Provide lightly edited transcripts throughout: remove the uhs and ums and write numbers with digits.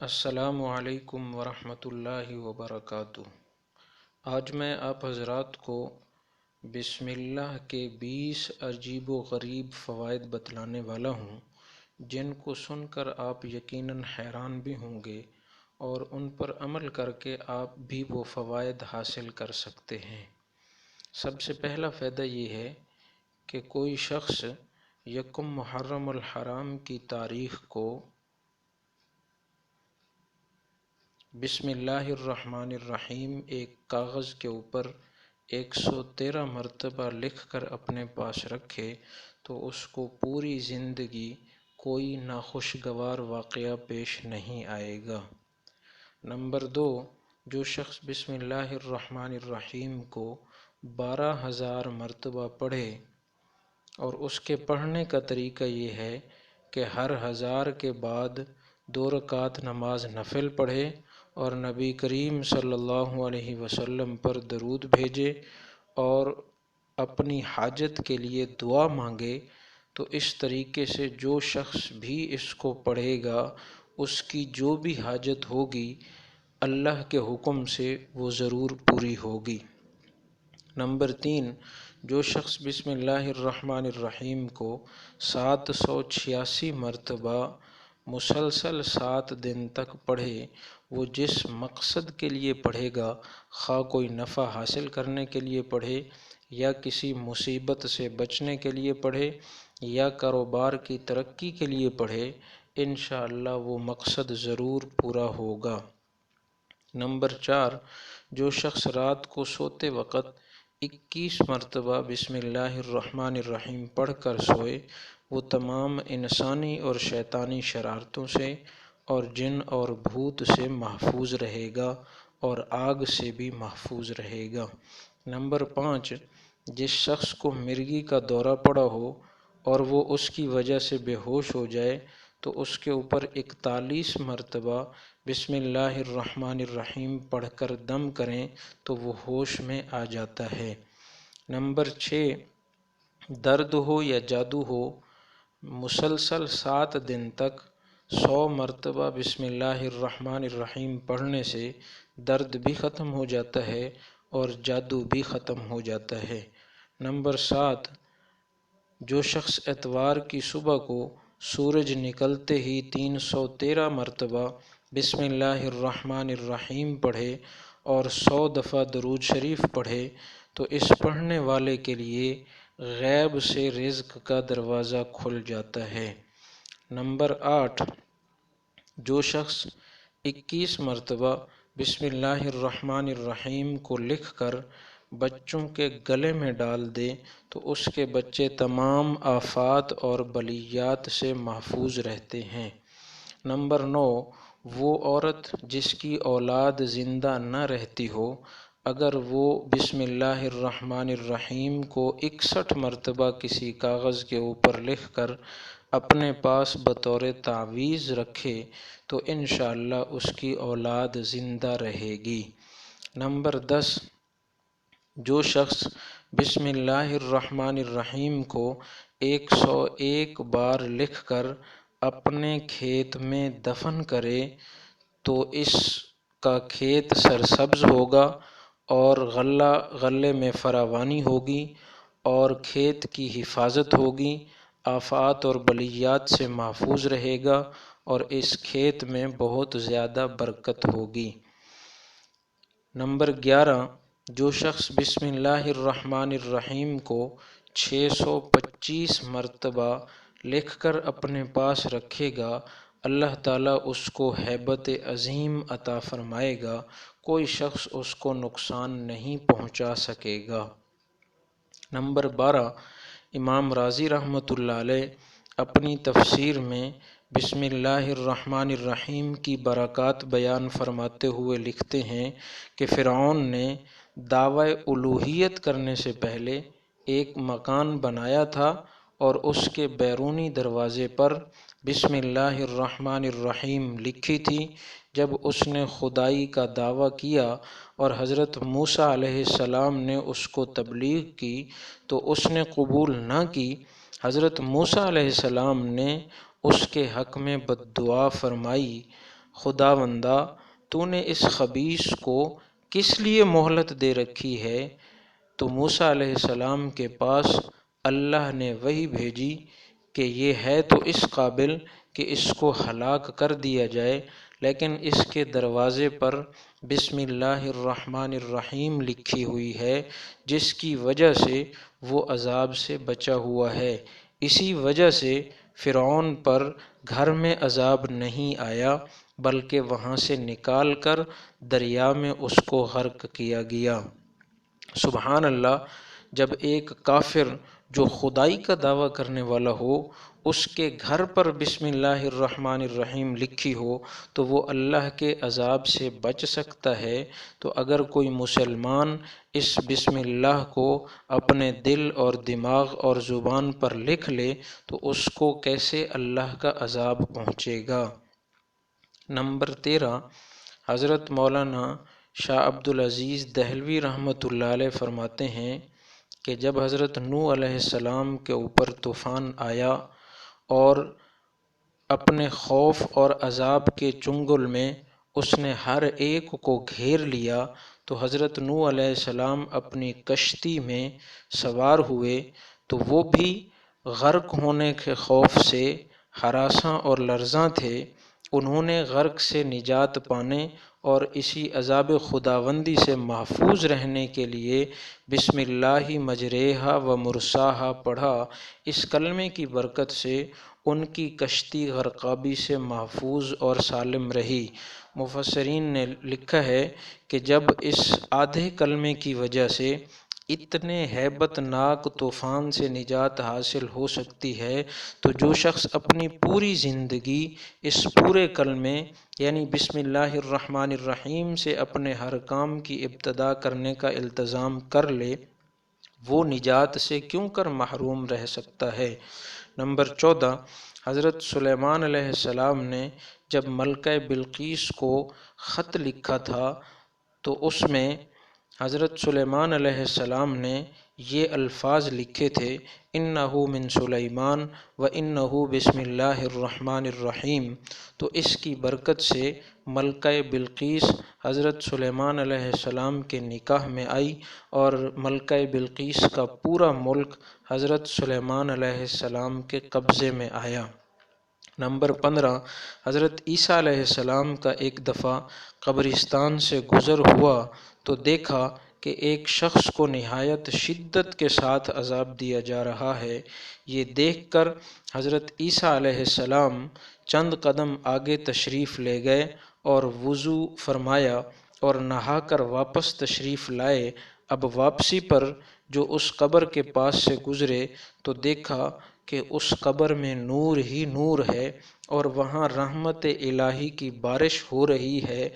السلام علیکم ورحمۃ اللہ وبرکاتہ۔ آج میں آپ حضرات کو بسم اللہ کے 20 عجیب و غریب فوائد بتلانے والا ہوں، جن کو سن کر آپ یقیناً حیران بھی ہوں گے اور ان پر عمل کر کے آپ بھی وہ فوائد حاصل کر سکتے ہیں۔ سب سے پہلا فائدہ یہ ہے کہ کوئی شخص یکم محرم الحرام کی تاریخ کو بسم اللہ الرحمن الرحیم ایک کاغذ کے اوپر 113 مرتبہ لکھ کر اپنے پاس رکھے تو اس کو پوری زندگی کوئی ناخوشگوار واقعہ پیش نہیں آئے گا۔ نمبر 2، جو شخص بسم اللہ الرحمن الرحیم کو 12,000 مرتبہ پڑھے، اور اس کے پڑھنے کا طریقہ یہ ہے کہ ہر 1000 کے بعد 2 رکعت نماز نفل پڑھے اور نبی کریم صلی اللہ علیہ وسلم پر درود بھیجے اور اپنی حاجت کے لیے دعا مانگے، تو اس طریقے سے جو شخص بھی اس کو پڑھے گا اس کی جو بھی حاجت ہوگی اللہ کے حکم سے وہ ضرور پوری ہوگی۔ نمبر 3، جو شخص بسم اللہ الرحمن الرحیم کو 786 مرتبہ مسلسل 7 دن تک پڑھے، وہ جس مقصد کے لیے پڑھے گا، خواہ کوئی نفع حاصل کرنے کے لیے پڑھے یا کسی مصیبت سے بچنے کے لیے پڑھے یا کاروبار کی ترقی کے لیے پڑھے، انشاءاللہ وہ مقصد ضرور پورا ہوگا۔ نمبر 4، جو شخص رات کو سوتے وقت 21 مرتبہ بسم اللہ الرحمن الرحیم پڑھ کر سوئے، وہ تمام انسانی اور شیطانی شرارتوں سے اور جن اور بھوت سے محفوظ رہے گا اور آگ سے بھی محفوظ رہے گا۔ نمبر 5، جس شخص کو مرگی کا دورہ پڑا ہو اور وہ اس کی وجہ سے بے ہوش ہو جائے تو اس کے اوپر 41 مرتبہ بسم اللہ الرحمن الرحیم پڑھ کر دم کریں تو وہ ہوش میں آ جاتا ہے۔ نمبر 6، درد ہو یا جادو ہو، مسلسل 7 دن تک 100 مرتبہ بسم اللہ الرحمن الرحیم پڑھنے سے درد بھی ختم ہو جاتا ہے اور جادو بھی ختم ہو جاتا ہے۔ نمبر 7، جو شخص اتوار کی صبح کو سورج نکلتے ہی 313 مرتبہ بسم اللہ الرحمن الرحیم پڑھے اور 100 دفعہ درود شریف پڑھے تو اس پڑھنے والے کے لیے غیب سے رزق کا دروازہ کھل جاتا ہے۔ نمبر 8، جو شخص 21 مرتبہ بسم اللہ الرحمن الرحیم کو لکھ کر بچوں کے گلے میں ڈال دے تو اس کے بچے تمام آفات اور بلیات سے محفوظ رہتے ہیں۔ نمبر 9، وہ عورت جس کی اولاد زندہ نہ رہتی ہو، اگر وہ بسم اللہ الرحمن الرحیم کو 61 مرتبہ کسی کاغذ کے اوپر لکھ کر اپنے پاس بطور تعویذ رکھے تو انشاءاللہ اس کی اولاد زندہ رہے گی۔ نمبر 10، جو شخص بسم اللہ الرحمن الرحیم کو 101 بار لکھ کر اپنے کھیت میں دفن کرے تو اس کا کھیت سرسبز ہوگا اور غلے میں فراوانی ہوگی اور کھیت کی حفاظت ہوگی، آفات اور بلیات سے محفوظ رہے گا اور اس کھیت میں بہت زیادہ برکت ہوگی۔ نمبر 11، جو شخص بسم اللہ الرحمن الرحیم کو 625 مرتبہ لکھ کر اپنے پاس رکھے گا، اللہ تعالیٰ اس کو ہیبت عظیم عطا فرمائے گا، کوئی شخص اس کو نقصان نہیں پہنچا سکے گا۔ نمبر 12، امام رازی رحمۃ اللہ علیہ اپنی تفسیر میں بسم اللہ الرحمن الرحیم کی برکات بیان فرماتے ہوئے لکھتے ہیں کہ فرعون نے دعوی الوہیت کرنے سے پہلے ایک مکان بنایا تھا اور اس کے بیرونی دروازے پر بسم اللہ الرحمن الرحیم لکھی تھی۔ جب اس نے خدائی کا دعویٰ کیا اور حضرت موسیٰ علیہ السلام نے اس کو تبلیغ کی تو اس نے قبول نہ کی۔ حضرت موسیٰ علیہ السلام نے اس کے حق میں بد دعا فرمائی، خداوندا تو نے اس خبیث کو کس لیے مہلت دے رکھی ہے؟ تو موسیٰ علیہ السلام کے پاس اللہ نے وحی بھیجی کہ یہ ہے تو اس قابل کہ اس کو ہلاک کر دیا جائے، لیکن اس کے دروازے پر بسم اللہ الرحمن الرحیم لکھی ہوئی ہے، جس کی وجہ سے وہ عذاب سے بچا ہوا ہے۔ اسی وجہ سے فرعون پر گھر میں عذاب نہیں آیا، بلکہ وہاں سے نکال کر دریا میں اس کو غرق کیا گیا۔ سبحان اللہ! جب ایک کافر جو خدائی کا دعویٰ کرنے والا ہو، اس کے گھر پر بسم اللہ الرحمن الرحیم لکھی ہو تو وہ اللہ کے عذاب سے بچ سکتا ہے، تو اگر کوئی مسلمان اس بسم اللہ کو اپنے دل اور دماغ اور زبان پر لکھ لے تو اس کو کیسے اللہ کا عذاب پہنچے گا؟ نمبر 13، حضرت مولانا شاہ عبدالعزیز دہلوی رحمۃ اللہ علیہ فرماتے ہیں کہ جب حضرت نوح علیہ السلام کے اوپر طوفان آیا اور اپنے خوف اور عذاب کے چنگل میں اس نے ہر ایک کو گھیر لیا، تو حضرت نوح علیہ السلام اپنی کشتی میں سوار ہوئے تو وہ بھی غرق ہونے کے خوف سے ہراساں اور لرزاں تھے۔ انہوں نے غرق سے نجات پانے اور اسی عذاب خداوندی سے محفوظ رہنے کے لیے بسم اللہ مجریہا و مرساہا پڑھا۔ اس کلمے کی برکت سے ان کی کشتی غرقابی سے محفوظ اور سالم رہی۔ مفسرین نے لکھا ہے کہ جب اس آدھے کلمے کی وجہ سے اتنے ہیبت ناک طوفان سے نجات حاصل ہو سکتی ہے، تو جو شخص اپنی پوری زندگی اس پورے کلمے یعنی بسم اللہ الرحمن الرحیم سے اپنے ہر کام کی ابتدا کرنے کا التزام کر لے، وہ نجات سے کیوں کر محروم رہ سکتا ہے؟ نمبر 14، حضرت سلیمان علیہ السلام نے جب ملکہ بلقیس کو خط لکھا تھا تو اس میں حضرت سلیمان علیہ السلام نے یہ الفاظ لکھے تھے، اِنَّهُ مِن سلیمان وَإِنَّهُ بسم اللہ الرحمن الرحیم۔ تو اس کی برکت سے ملکہ بلقیس حضرت سلیمان علیہ السلام کے نکاح میں آئی اور ملکہ بلقیس کا پورا ملک حضرت سلیمان علیہ السلام کے قبضے میں آیا۔ نمبر 15، حضرت عیسیٰ علیہ السلام کا ایک دفعہ قبرستان سے گزر ہوا تو دیکھا کہ ایک شخص کو نہایت شدت کے ساتھ عذاب دیا جا رہا ہے۔ یہ دیکھ کر حضرت عیسیٰ علیہ السلام چند قدم آگے تشریف لے گئے اور وضو فرمایا اور نہا کر واپس تشریف لائے۔ اب واپسی پر جو اس قبر کے پاس سے گزرے تو دیکھا کہ اس قبر میں نور ہی نور ہے اور وہاں رحمت الہی کی بارش ہو رہی ہے۔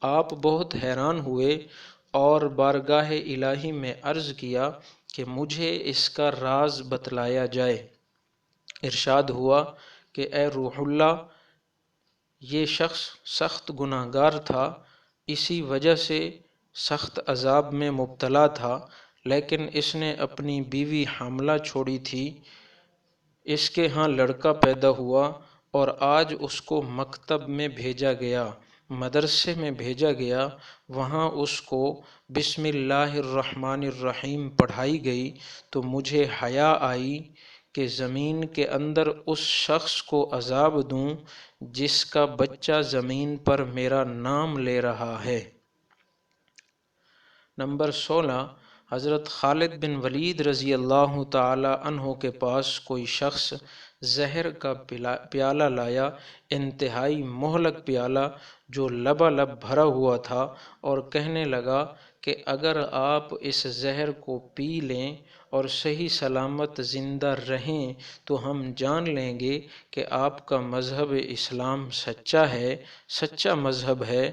آپ بہت حیران ہوئے اور بارگاہ الہی میں عرض کیا کہ مجھے اس کا راز بتلایا جائے۔ ارشاد ہوا کہ اے روح اللہ، یہ شخص سخت گناہ گار تھا، اسی وجہ سے سخت عذاب میں مبتلا تھا، لیکن اس نے اپنی بیوی حاملہ چھوڑی تھی، اس کے ہاں لڑکا پیدا ہوا اور آج اس کو مکتب میں بھیجا گیا، مدرسے میں بھیجا گیا، وہاں اس کو بسم اللہ الرحمن الرحیم پڑھائی گئی تو مجھے حیا آئی کہ زمین کے اندر اس شخص کو عذاب دوں جس کا بچہ زمین پر میرا نام لے رہا ہے۔ نمبر 16، حضرت خالد بن ولید رضی اللہ تعالی عنہ کے پاس کوئی شخص زہر کا پیالہ لایا، انتہائی مہلک پیالہ جو لبالب بھرا ہوا تھا، اور کہنے لگا کہ اگر آپ اس زہر کو پی لیں اور صحیح سلامت زندہ رہیں تو ہم جان لیں گے کہ آپ کا مذہب اسلام سچا ہے، سچا مذہب ہے۔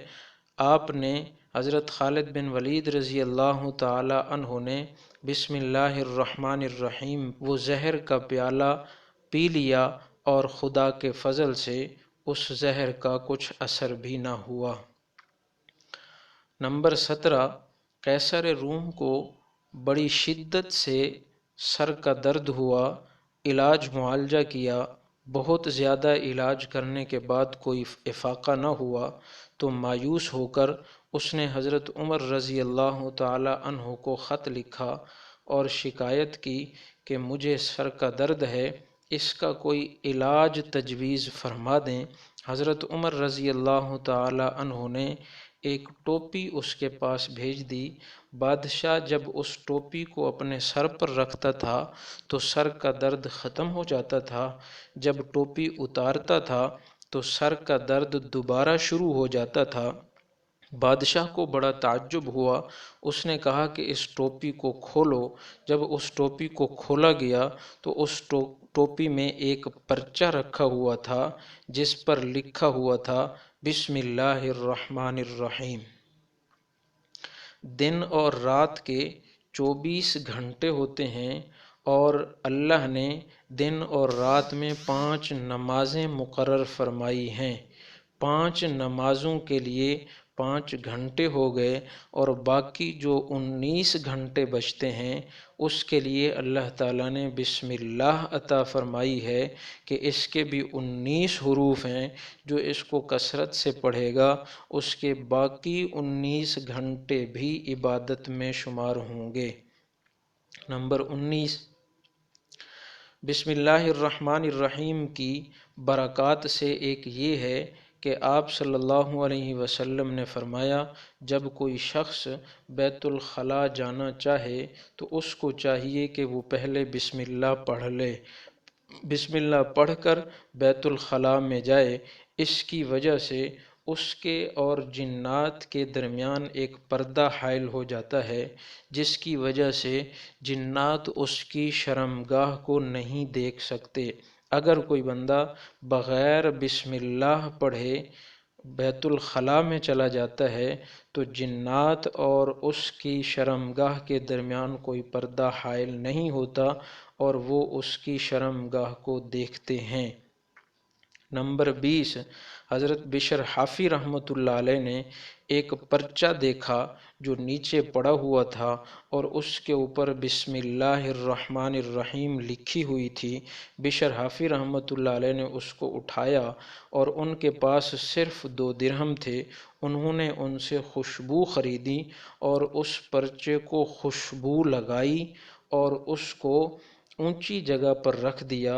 آپ نے حضرت خالد بن ولید رضی اللہ تعالی عنہ نے بسم اللہ الرحمن الرحیم وہ زہر کا پیالہ پی لیا اور خدا کے فضل سے اس زہر کا کچھ اثر بھی نہ ہوا۔ نمبر 17، قیصر روم کو بڑی شدت سے سر کا درد ہوا، علاج معالجہ کیا بہت زیادہ علاج کرنے کے بعد کوئی افاقہ نہ ہوا تو مایوس ہو کر اس نے حضرت عمر رضی اللہ تعالی عنہ کو خط لکھا اور شکایت کی کہ مجھے سر کا درد ہے، اس کا کوئی علاج تجویز فرما دیں۔ حضرت عمر رضی اللہ تعالی عنہ نے ایک ٹوپی اس کے پاس بھیج دی۔ بادشاہ جب اس ٹوپی کو اپنے سر پر رکھتا تھا تو سر کا درد ختم ہو جاتا تھا، جب ٹوپی اتارتا تھا تو سر کا درد دوبارہ شروع ہو جاتا تھا۔ بادشاہ کو بڑا تعجب ہوا، اس نے کہا کہ اس ٹوپی کو کھولو۔ جب اس ٹوپی کو کھولا گیا تو اس ٹوپی میں ایک پرچہ رکھا ہوا تھا جس پر لکھا ہوا تھا بسم اللہ الرحمن الرحیم۔ دن اور رات کے 24 گھنٹے ہوتے ہیں اور اللہ نے دن اور رات میں 5 نمازیں مقرر فرمائی ہیں۔ 5 نمازوں کے لیے 5 گھنٹے ہو گئے اور باقی جو 19 گھنٹے بچتے ہیں اس کے لیے اللہ تعالیٰ نے بسم اللہ عطا فرمائی ہے کہ اس کے بھی 19 حروف ہیں، جو اس کو کثرت سے پڑھے گا اس کے باقی 19 گھنٹے بھی عبادت میں شمار ہوں گے۔ نمبر 19، بسم اللہ الرحمن الرحیم کی برکات سے ایک یہ ہے کہ آپ صلی اللہ علیہ وسلم نے فرمایا جب کوئی شخص بیت الخلاء جانا چاہے تو اس کو چاہیے کہ وہ پہلے بسم اللہ پڑھ لے، بسم اللہ پڑھ کر بیت الخلاء میں جائے۔ اس کی وجہ سے اس کے اور جنات کے درمیان ایک پردہ حائل ہو جاتا ہے، جس کی وجہ سے جنات اس کی شرمگاہ کو نہیں دیکھ سکتے۔ اگر کوئی بندہ بغیر بسم اللہ پڑھے بیت الخلاء میں چلا جاتا ہے تو جنات اور اس کی شرمگاہ کے درمیان کوئی پردہ حائل نہیں ہوتا اور وہ اس کی شرمگاہ کو دیکھتے ہیں۔ نمبر 20، حضرت بشر حافی رحمۃ اللہ علیہ نے ایک پرچہ دیکھا جو نیچے پڑا ہوا تھا اور اس کے اوپر بسم اللہ الرحمن الرحیم لکھی ہوئی تھی۔ بشر حافی رحمۃ اللہ علیہ نے اس کو اٹھایا اور ان کے پاس صرف 2 درہم تھے۔ انہوں نے ان سے خوشبو خریدی اور اس پرچے کو خوشبو لگائی اور اس کو اونچی جگہ پر رکھ دیا۔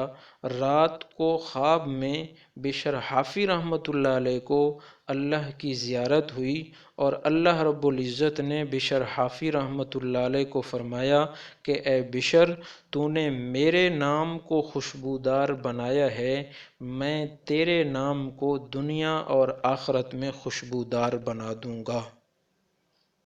رات کو خواب میں بشر حافی رحمۃ اللہ علیہ کو اللہ کی زیارت ہوئی اور اللہ رب العزت نے بشر حافی رحمۃ اللہ علیہ کو فرمایا کہ اے بشر، تو نے میرے نام کو خوشبودار بنایا ہے، میں تیرے نام کو دنیا اور آخرت میں خوشبودار بنا دوں گا۔